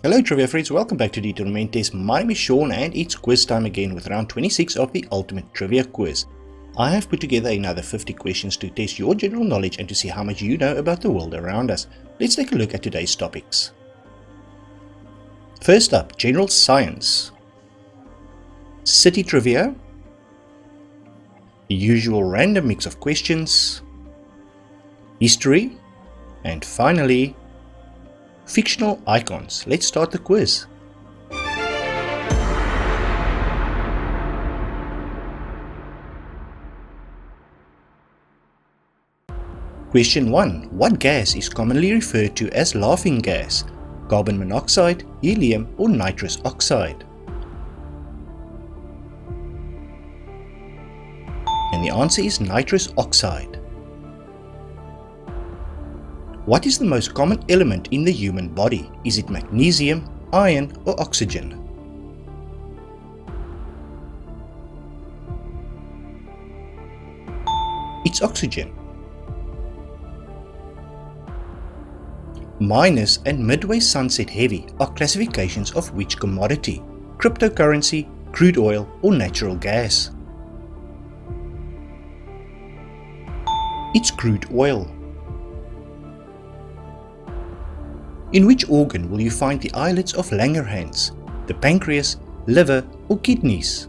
Hello trivia friends, welcome back to Detormentis. My name is Sean and it's quiz time again with round 26 of the Ultimate Trivia Quiz. I have put together another 50 questions to test your general knowledge and to see how much you know about the world around us. Let's take a look at today's topics. First up, general science, city trivia, the usual random mix of questions, history, and finally, fictional icons. Let's start the quiz. Question 1. What gas is commonly referred to as laughing gas? Carbon monoxide, helium, or nitrous oxide? And the answer is nitrous oxide. What is the most common element in the human body? Is it magnesium, iron, or oxygen? It's oxygen. Miners and Midway Sunset Heavy are classifications of which commodity? Cryptocurrency, crude oil, or natural gas? It's crude oil. In which organ will you find the islets of Langerhans? The pancreas, liver, or kidneys?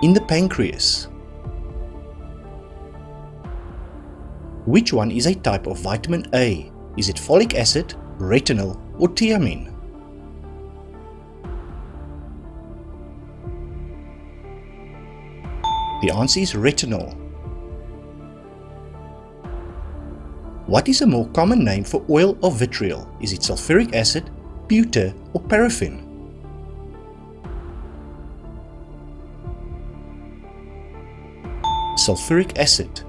In the pancreas. Which one is a type of vitamin A? Is it folic acid, retinol, or thiamine? The answer is retinol. What is a more common name for oil of vitriol? Is it sulfuric acid, butyr, or paraffin? Sulfuric acid.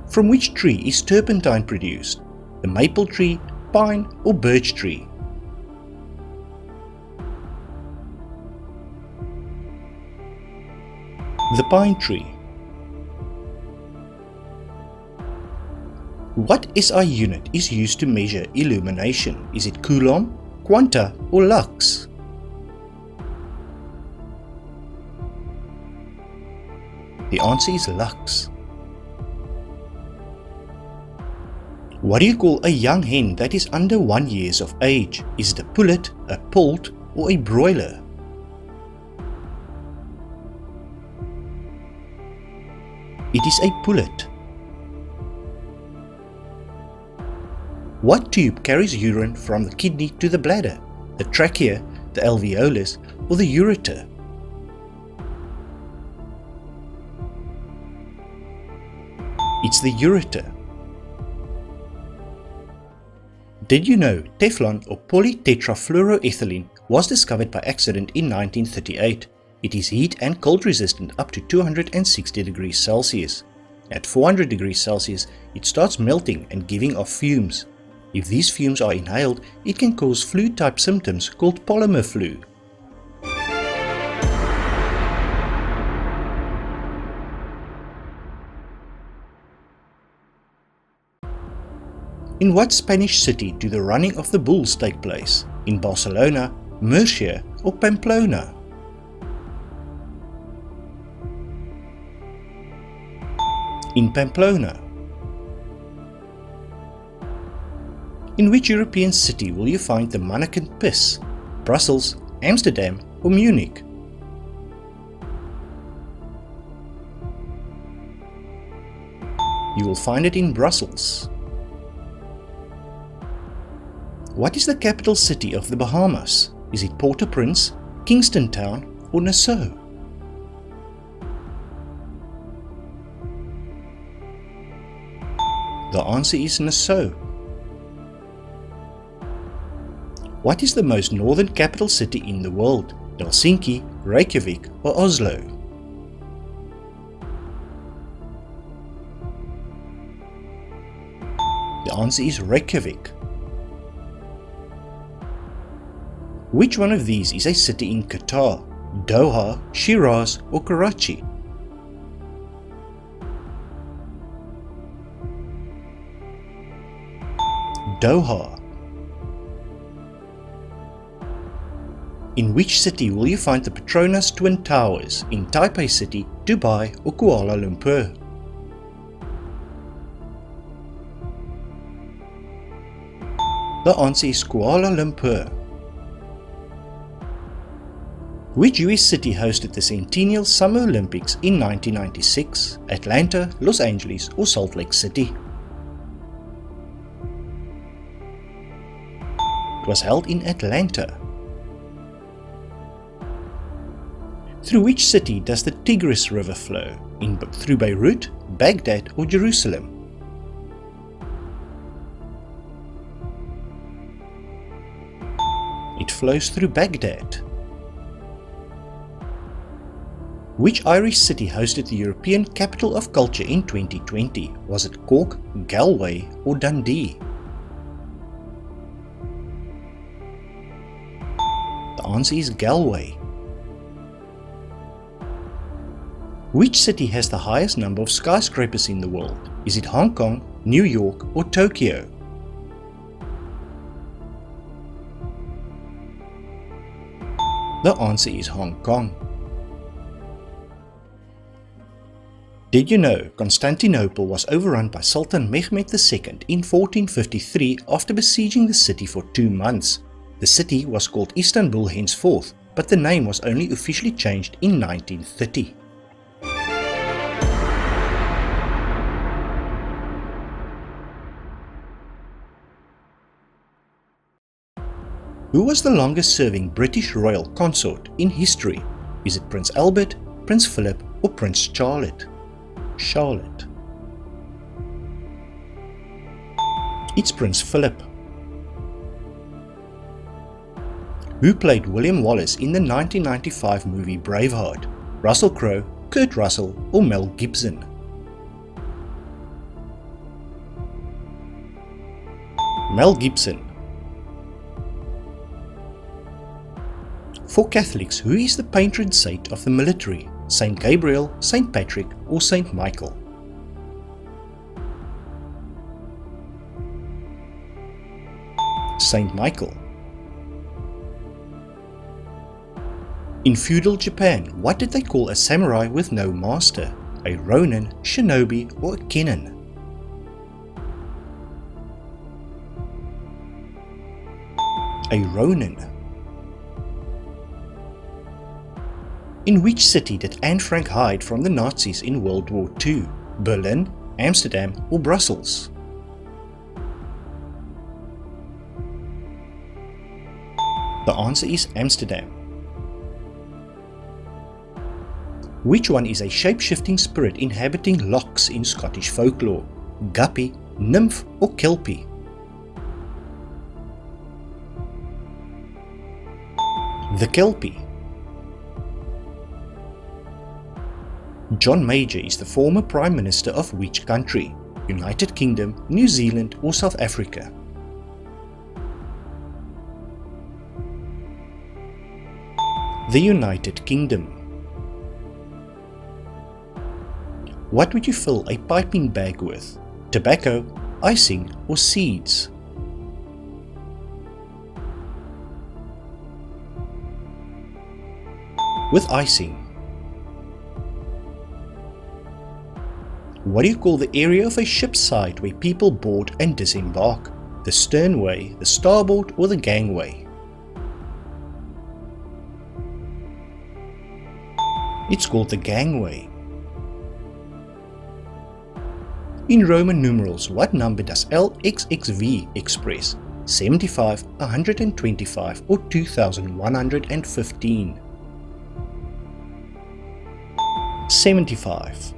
From which tree is turpentine produced? The maple tree, pine, or birch tree? The pine tree. What SI unit is used to measure illumination? Is it coulomb, quanta, or lux? The answer is lux. What do you call a young hen that is under 1 year of age? Is it a pullet, a poult, or a broiler? It is a pullet. What tube carries urine from the kidney to the bladder? The trachea, the alveolus, or the ureter? It's the ureter. Did you know Teflon or polytetrafluoroethylene was discovered by accident in 1938? It is heat and cold resistant up to 260 degrees Celsius. At 400 degrees Celsius, it starts melting and giving off fumes. If these fumes are inhaled, it can cause flu-type symptoms called polymer flu. In what Spanish city do the running of the bulls take place? In Barcelona, Murcia, or Pamplona? In Pamplona. In which European city will you find the mannequin piss? Brussels, Amsterdam, or Munich? You will find it in Brussels. What is the capital city of the Bahamas? Is it Port-au-Prince, Kingston Town, or Nassau? The answer is Nassau. What is the most northern capital city in the world? Helsinki, Reykjavik, or Oslo? The answer is Reykjavik. Which one of these is a city in Qatar? Doha, Shiraz, or Karachi? Doha. In which city will you find the Petronas Twin Towers? In Taipei City, Dubai or Kuala Lumpur? The answer is Kuala Lumpur. Which US city hosted the Centennial Summer Olympics in 1996? Atlanta, Los Angeles or Salt Lake City? It was held in Atlanta. Through which city does the Tigris River flow? Through Beirut, Baghdad or Jerusalem? It flows through Baghdad. Which Irish city hosted the European Capital of Culture in 2020? Was it Cork, Galway or Dundee? The answer is Galway. Which city has the highest number of skyscrapers in the world? Is it Hong Kong, New York or Tokyo? The answer is Hong Kong. Did you know Constantinople was overrun by Sultan Mehmed II in 1453 after besieging the city for 2 months? The city was called Istanbul henceforth, but the name was only officially changed in 1930. Who was the longest serving British royal consort in history? Is it Prince Albert, Prince Philip or Prince Charlotte? It's Prince Philip. Who played William Wallace in the 1995 movie Braveheart? Russell Crowe, Kurt Russell or Mel Gibson? Mel Gibson. For Catholics, who is the patron saint of the military? Saint Gabriel, Saint Patrick or Saint Michael? Saint Michael. In feudal Japan, what did they call a samurai with no master? A ronin, shinobi or a kenin? A ronin. In which city did Anne Frank hide from the Nazis in World War II? Berlin, Amsterdam or Brussels? The answer is Amsterdam. Which one is a shape-shifting spirit inhabiting lochs in Scottish folklore? Guppy, nymph or Kelpie? The Kelpie. John Major is the former Prime Minister of which country? United Kingdom, New Zealand or South Africa? The United Kingdom. What would you fill a piping bag with? Tobacco, icing or seeds? With icing. What do you call the area of a ship's side where people board and disembark? The sternway, the starboard or the gangway? It's called the gangway. In Roman numerals, what number does LXXV express? 75, 125 or 2115? 75.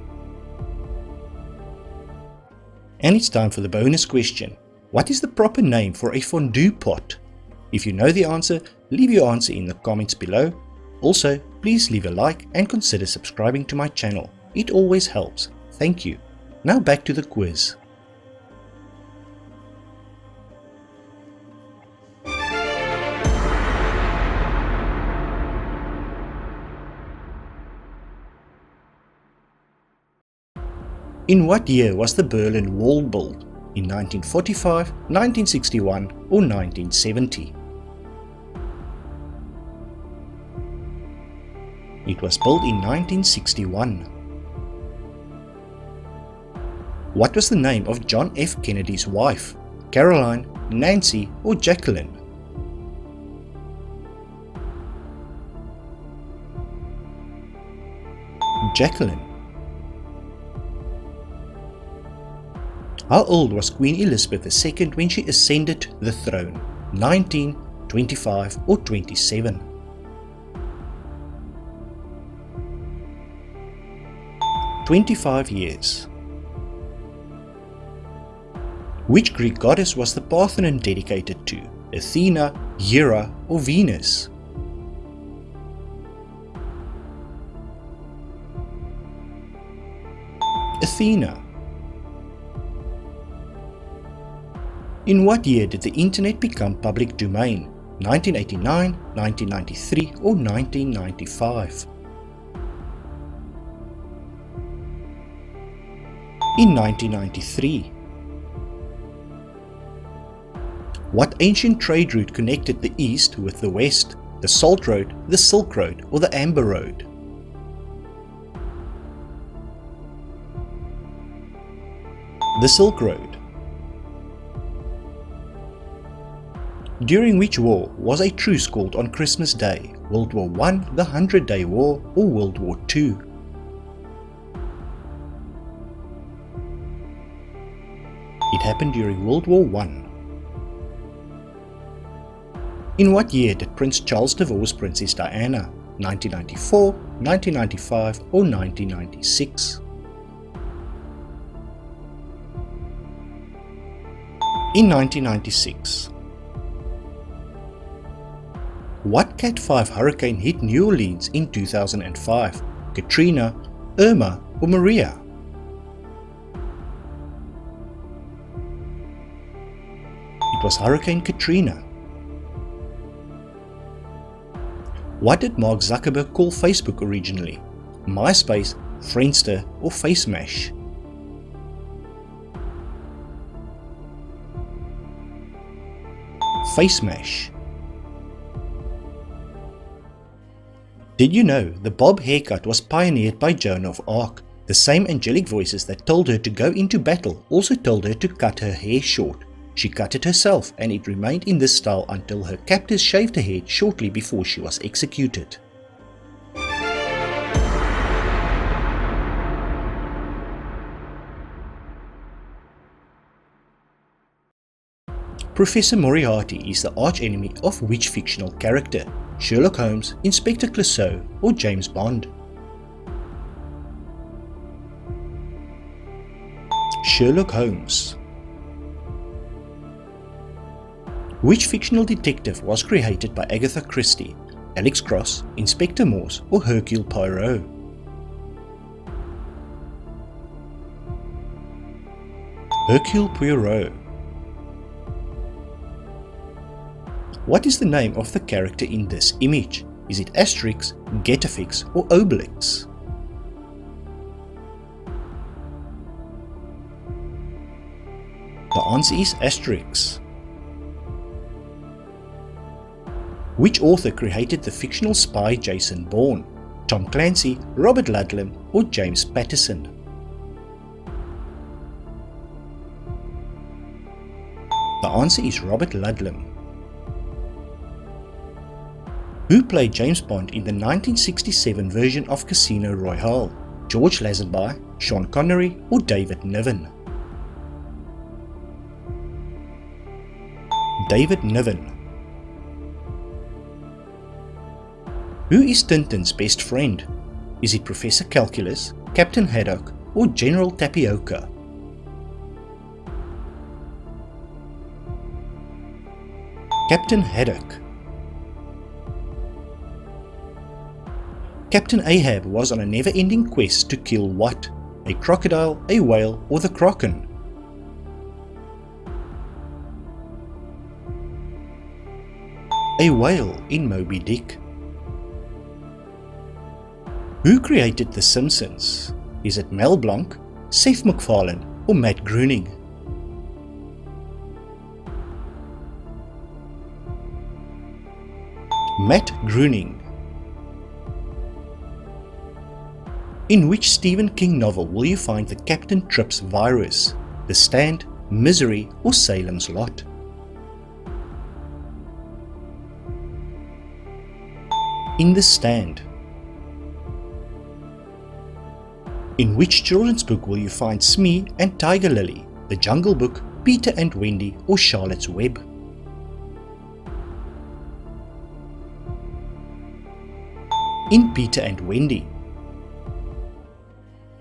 And it's time for the bonus question. What is the proper name for a fondue pot? If you know the answer, leave your answer in the comments below. Also, please leave a like and consider subscribing to my channel. It always helps. Thank you. Now back to the quiz. In what year was the Berlin Wall built? in 1945, 1961 or 1970? It was built in 1961. What was the name of John F. Kennedy's wife? Caroline, Nancy or Jacqueline? Jacqueline. How old was Queen Elizabeth II when she ascended the throne? 19, 25 or 27? "25 years. Which Greek goddess was the Parthenon dedicated to? Athena, Hera or Venus? Athena. In what year did the Internet become public domain? 1989, 1993 or 1995? In 1993. What ancient trade route connected the East with the West? The Salt Road, the Silk Road or the Amber Road? The Silk Road. During which war was a truce called on Christmas Day? World War I, the 100-Day War or World War II? It happened during World War I. In what year did Prince Charles divorce Princess Diana? 1994, 1995 or 1996? In 1996. What Cat 5 hurricane hit New Orleans in 2005? Katrina, Irma or Maria? It was Hurricane Katrina. What did Mark Zuckerberg call Facebook originally? MySpace, Friendster or FaceMash? FaceMash. Did you know the bob haircut was pioneered by Joan of Arc? The same angelic voices that told her to go into battle also told her to cut her hair short. She cut it herself and it remained in this style until her captors shaved her head shortly before she was executed. Professor Moriarty is the archenemy of which fictional character? Sherlock Holmes, Inspector Clouseau or James Bond? Sherlock Holmes. Which fictional detective was created by Agatha Christie? Alex Cross, Inspector Morse or Hercule Poirot? Hercule Poirot. What is the name of the character in this image? Is it Asterix, Getafix or Obelix? The answer is Asterix. Which author created the fictional spy Jason Bourne? Tom Clancy, Robert Ludlum or James Patterson? The answer is Robert Ludlum. Who played James Bond in the 1967 version of Casino Royale? George Lazenby, Sean Connery or David Niven? David Niven. Who is Tintin's best friend? Is it Professor Calculus, Captain Haddock or General Tapioca? Captain Haddock. Captain Ahab was on a never-ending quest to kill what? A crocodile, a whale or the Kraken? A whale in Moby Dick. Who created The Simpsons? Is it Mel Blanc, Seth MacFarlane or Matt Groening? Matt Groening. In which Stephen King novel will you find the Captain Trips virus? The Stand, Misery, or Salem's Lot? In The Stand. In which children's book will you find Smee and Tiger Lily? The Jungle Book, Peter and Wendy, or Charlotte's Web? In Peter and Wendy.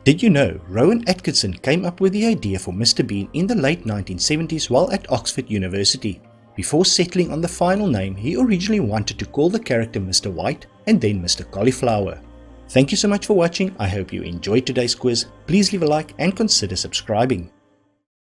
Did you know Rowan Atkinson came up with the idea for Mr. Bean in the late 1970s while at Oxford University? Before settling on the final name, he originally wanted to call the character Mr. White and then Mr. Cauliflower. Thank you so much for watching. I hope you enjoyed today's quiz. Please leave a like and consider subscribing.